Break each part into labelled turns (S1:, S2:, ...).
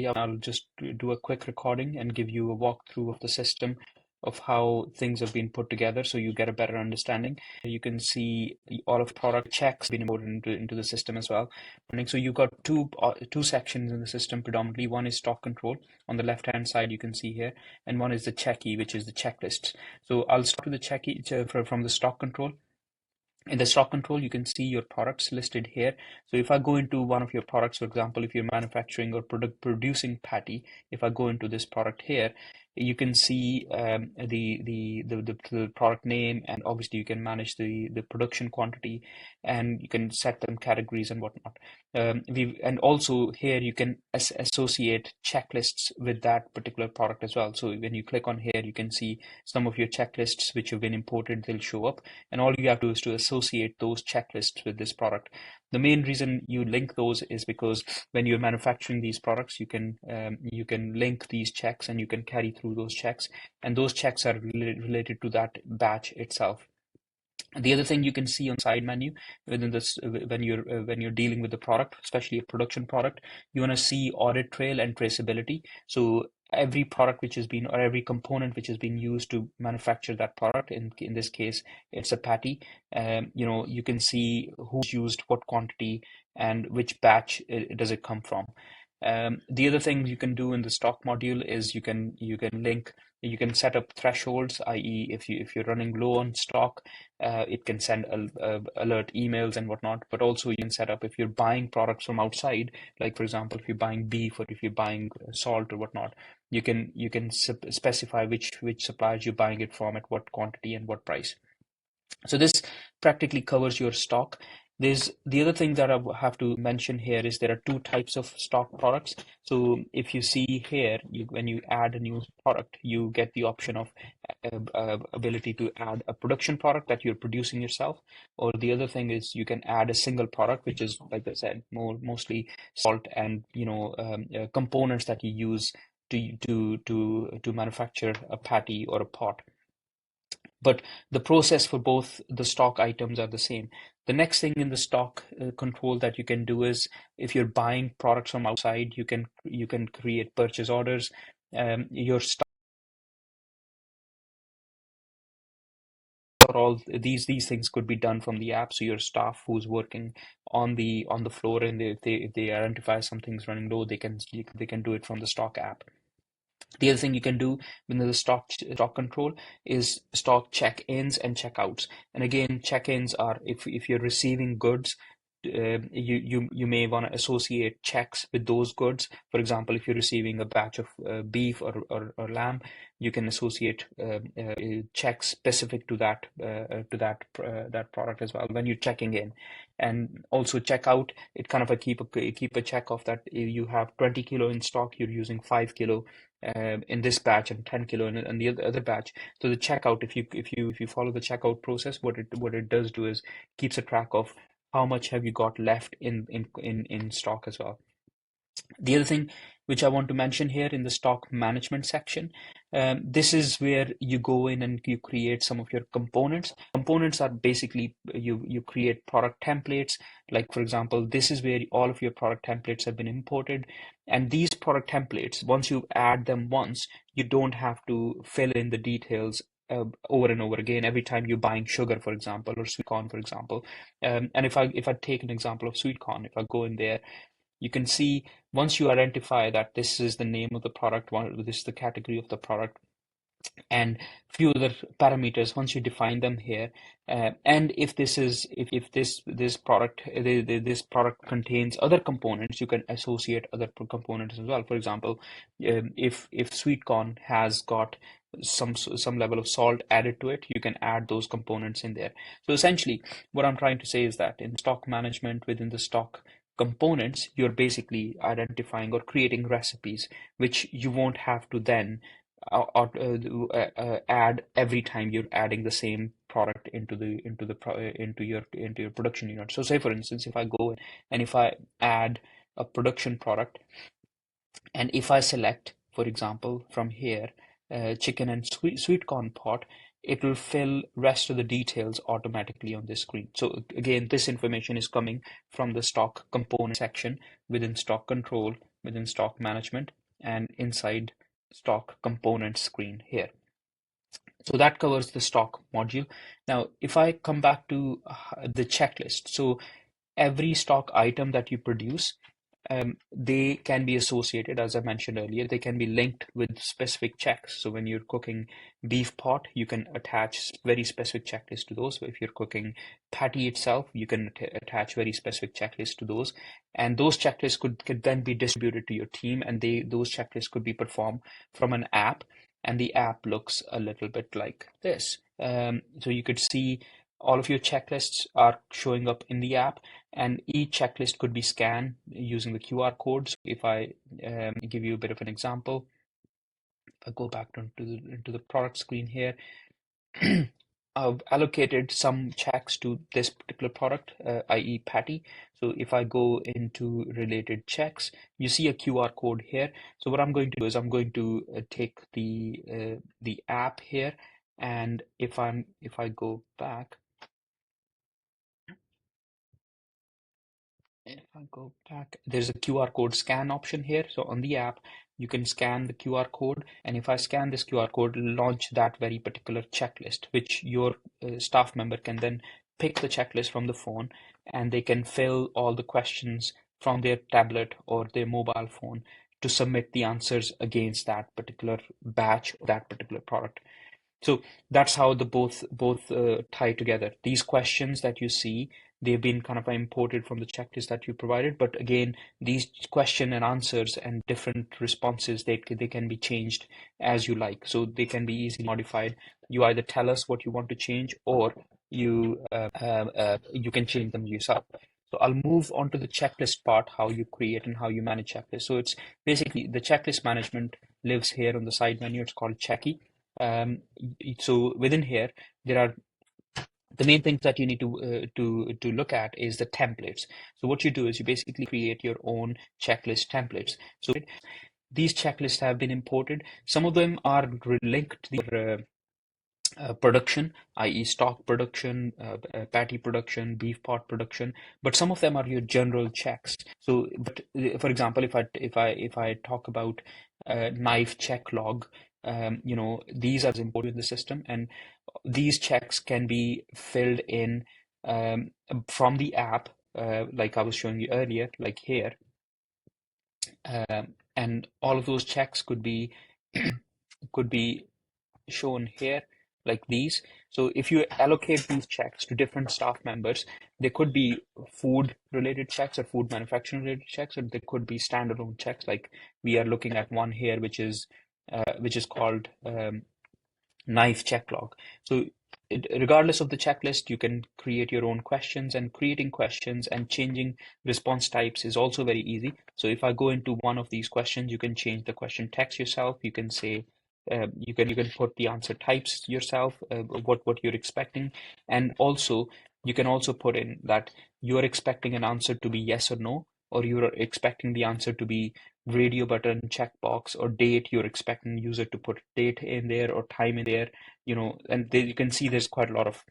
S1: I'll just do a quick recording and give you a walkthrough of the system of how things have been put together so you get a better understanding. You can see all of product checks being imported into the system as well. So you've got two sections in the system predominantly. One is stock control on the left hand side, you can see here, and one is the checky, which is the checklists. So I'll start with the checky from the stock control. In the stock control, you can see your products listed here. So if I go into one of your products, for example, if you're manufacturing or producing patty, if I go into this product here, you can see the product name, and obviously you can manage the production quantity, and you can set them categories and whatnot. And also here you can associate checklists with that particular product as well. So when you click on here, you can see some of your checklists which have been imported, they'll show up, and all you have to do is to associate those checklists with this product. The main reason you link those is because when you're manufacturing these products, you can link these checks and you can carry through those checks, and those checks are related to that batch itself. The other thing you can see on side menu within this, when you're dealing with the product, especially a production product, you want to see audit trail and traceability. So every product which has been, or every component which has been used to manufacture that product, in this case it's a patty, you can see who's used what quantity and which batch does it come from. The other thing you can do in the stock module is you can set up thresholds, i.e. if you're running low on stock, it can send alert emails and whatnot. But also you can set up, if you're buying products from outside, like for example if you're buying beef or if you're buying salt or whatnot, you can specify which suppliers you're buying it from, at what quantity and what price. So this practically covers your stock. There's the other thing that I have to mention here is there are two types of stock products. So if you see here, when you add a new product, you get the option of ability to add a production product that you're producing yourself, or the other thing is you can add a single product, which is, like I said, mostly salt and components that you use to manufacture a patty or a pot. But the process for both the stock items are the same. The next thing in the stock control that you can do is, if you're buying products from outside, you can create purchase orders. Your stock, all these things could be done from the app. So your staff who's working on the floor, and if they identify something's running low, they can do it from the stock app. The other thing you can do within the stock control is stock check-ins and check-outs. And again, check-ins are if you're receiving goods, you may want to associate checks with those goods. For example, if you're receiving a batch of beef or lamb, you can associate checks specific to that product as well when you're checking in. And also check out, it kind of keep a check of that. You have 20 kilo in stock, you're using 5 kilo in this batch and 10 kilo in the other batch. So the checkout, if you follow the checkout process, what it does do is keeps a track of how much have you got left in stock as well. The other thing which I want to mention here in the stock management section, this is where you go in and you create some of your components. Components are basically, you create product templates. Like for example, this is where all of your product templates have been imported. And these product templates, once you add them once, you don't have to fill in the details over and over again every time you're buying sugar, for example, or sweet corn, for example. And if I take an example of sweet corn, if I go in there, you can see once you identify that this is the name of the product, this is the category of the product, and few other parameters, once you define them here, and if this product contains other components, you can associate other components as well. For example, if sweet corn has got some level of salt added to it, you can add those components in there. So essentially what I'm trying to say is that in stock management, within the stock components, you're basically identifying or creating recipes which you won't have to then add every time you're adding the same product into your production unit. So say for instance, if I go and if I add a production product, and if I select, for example, from here, chicken and sweet corn pot, it will fill rest of the details automatically on this screen. So again, this information is coming from the stock component section within stock control within stock management and inside stock component screen here. So that covers the stock module. Now, if I come back to the checklist, so every stock item that you produce, they can be associated, as I mentioned earlier, they can be linked with specific checks. So when you're cooking beef pot, you can attach very specific checklists to those. If you're cooking patty itself, you can attach very specific checklists to those. And those checklists could then be distributed to your team, and those checklists could be performed from an app. And the app looks a little bit like this. So you could see all of your checklists are showing up in the app, and each checklist could be scanned using the QR codes. If I give you a bit of an example, if I go back into the product screen here, I've allocated some checks to this particular product, i.e. patty. So if I go into related checks, you see a QR code here. So what I'm going to do is I'm going to take the app here, and if I go back, if I go back, there's a QR code scan option here. So on the app, you can scan the QR code. And if I scan this QR code, launch that very particular checklist, which your staff member can then pick the checklist from the phone, and they can fill all the questions from their tablet or their mobile phone to submit the answers against that particular batch or that particular product. So that's how the both tie together. These questions that you see, they've been kind of imported from the checklist that you provided. But again, these question and answers and different responses, they can be changed as you like. So they can be easily modified. You either tell us what you want to change, or you can change them yourself. So I'll move on to the checklist part, how you create and how you manage checklists. So it's basically the checklist management lives here on the side menu. It's called Checky. So within here, there are the main things that you need to look at is the templates. So what you do is you basically create your own checklist templates. So these checklists have been imported. Some of them are linked to the production, i.e. stock production, patty production, beef pot production, but some of them are your general checks. So, but for example, if I talk about knife check log, these are imported in the system, and these checks can be filled in from the app, like I was showing you earlier, like here, and all of those checks could be could be shown here like these. So if you allocate these checks to different staff members, they could be food related checks or food manufacturing related checks, or they could be standalone checks. Like we are looking at one here, which is called knife check log. So regardless of the checklist, you can create your own questions, and creating questions and changing response types is also very easy. So if I go into one of these questions, you can change the question text yourself. You can say, you can put the answer types yourself, what you're expecting, and also you can also put in that you are expecting an answer to be yes or no, or you are expecting the answer to be radio button checkbox, or date. You're expecting the user to put date in there or time in there, and you can see there's quite a lot of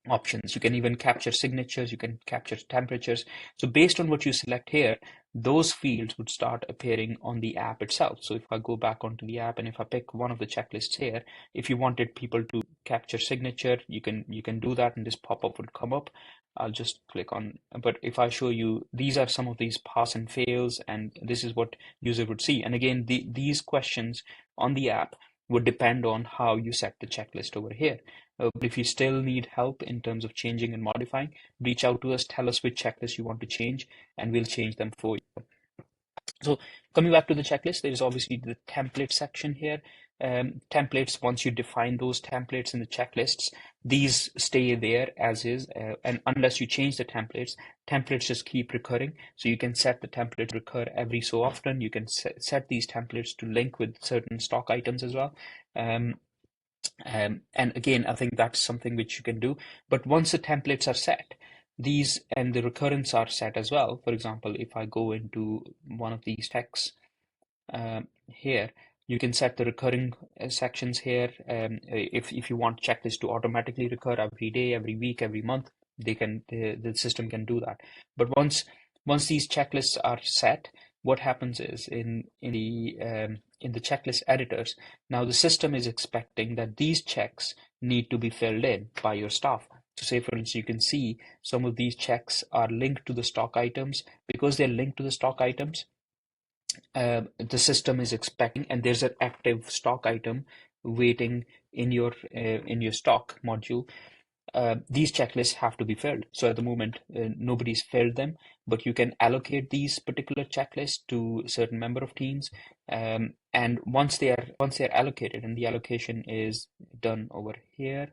S1: options. You can even capture signatures, you can capture temperatures. So based on what you select here, those fields would start appearing on the app itself. So if I go back onto the app and if I pick one of the checklists here, if you wanted people to capture signature, you can do that, and this pop-up would come up. I'll just click on, but if I show you, these are some of these pass and fails, and this is what user would see. And again, these questions on the app would depend on how you set the checklist over here. But if you still need help in terms of changing and modifying, reach out to us, tell us which checklist you want to change, and we'll change them for you. So coming back to the checklist, there is obviously the template section here. Templates, once you define those templates in the checklists, these stay there as is, and unless you change the templates just keep recurring. So you can set the template to recur every so often. You can set these templates to link with certain stock items as well. And again, I think that's something which you can do. But once the templates are set, these and the recurrence are set as well. For example, if I go into one of these texts here, you can set the recurring sections here. If you want checklists to automatically recur every day, every week, every month, the system can do that. But once these checklists are set, what happens is in the checklist editors, now the system is expecting that these checks need to be filled in by your staff. So say, for instance, you can see some of these checks are linked to the stock items. Because they're linked to the stock items, the system is expecting, and there's an active stock item waiting in your stock module. These checklists have to be filled. So at the moment, nobody's filled them, but you can allocate these particular checklists to a certain member of teams. And once they're allocated, and the allocation is done over here.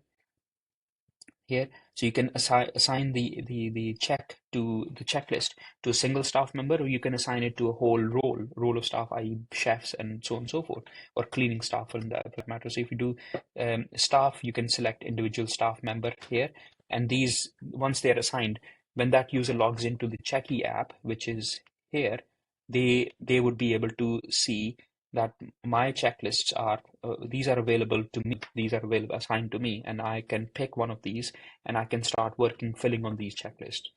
S1: So you can assign the checklist to a single staff member, or you can assign it to a whole role of staff, i.e. chefs and so on and so forth, or cleaning staff for that matter. So if you do staff, you can select individual staff member here, and these, once they're assigned, when that user logs into the Checky app, which is here, they would be able to see that my checklists are these are available to me, these are available assigned to me, and I can pick one of these and I can start working filling on these checklists.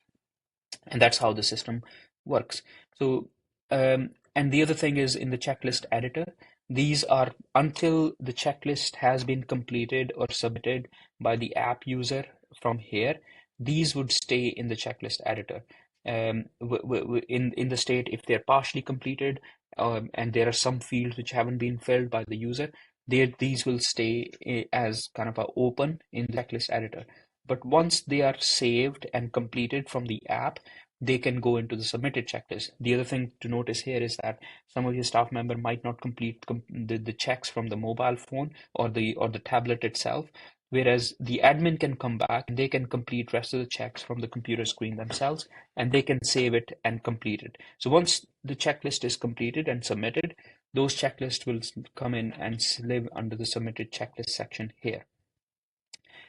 S1: And that's how the system works. So and the other thing is, in the checklist editor, these are, until the checklist has been completed or submitted by the app user from here, these would stay in the checklist editor. In the state, if they're partially completed, and there are some fields which haven't been filled by the user, these will stay as kind of a open in the checklist editor. But once they are saved and completed from the app, they can go into the submitted checklist. The other thing to notice here is that some of your staff member might not complete the checks from the mobile phone or the tablet itself, whereas the admin can come back and they can complete rest of the checks from the computer screen themselves, and they can save it and complete it. So once the checklist is completed and submitted, those checklists will come in and live under the submitted checklist section here.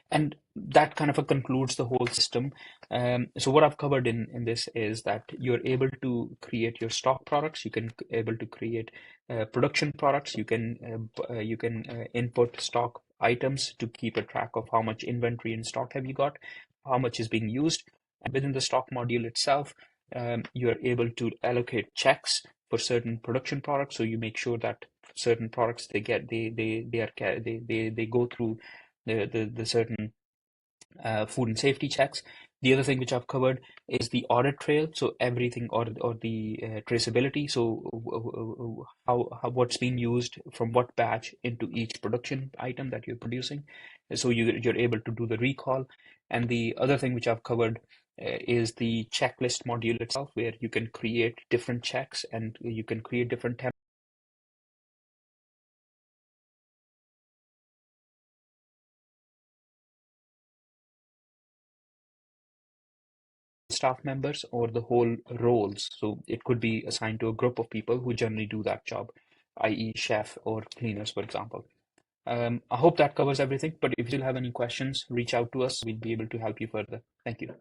S1: And that kind of concludes the whole system. So what I've covered in this is that you're able to create your stock products. You can able to create production products. You can input stock items to keep a track of how much inventory in stock have you got, how much is being used. And within the stock module itself, you're able to allocate checks for certain production products. So you make sure that certain products they go through the certain food and safety checks. The other thing which I've covered is the audit trail, so everything, or the traceability, so how what's being used from what batch into each production item that you're producing, so you're able to do the recall. And the other thing which I've covered is the checklist module itself, where you can create different checks and you can create different staff members or the whole roles. So it could be assigned to a group of people who generally do that job, i.e. chef or cleaners, for example. I hope that covers everything, but if you still have any questions, reach out to us. We'll be able to help you further. Thank you.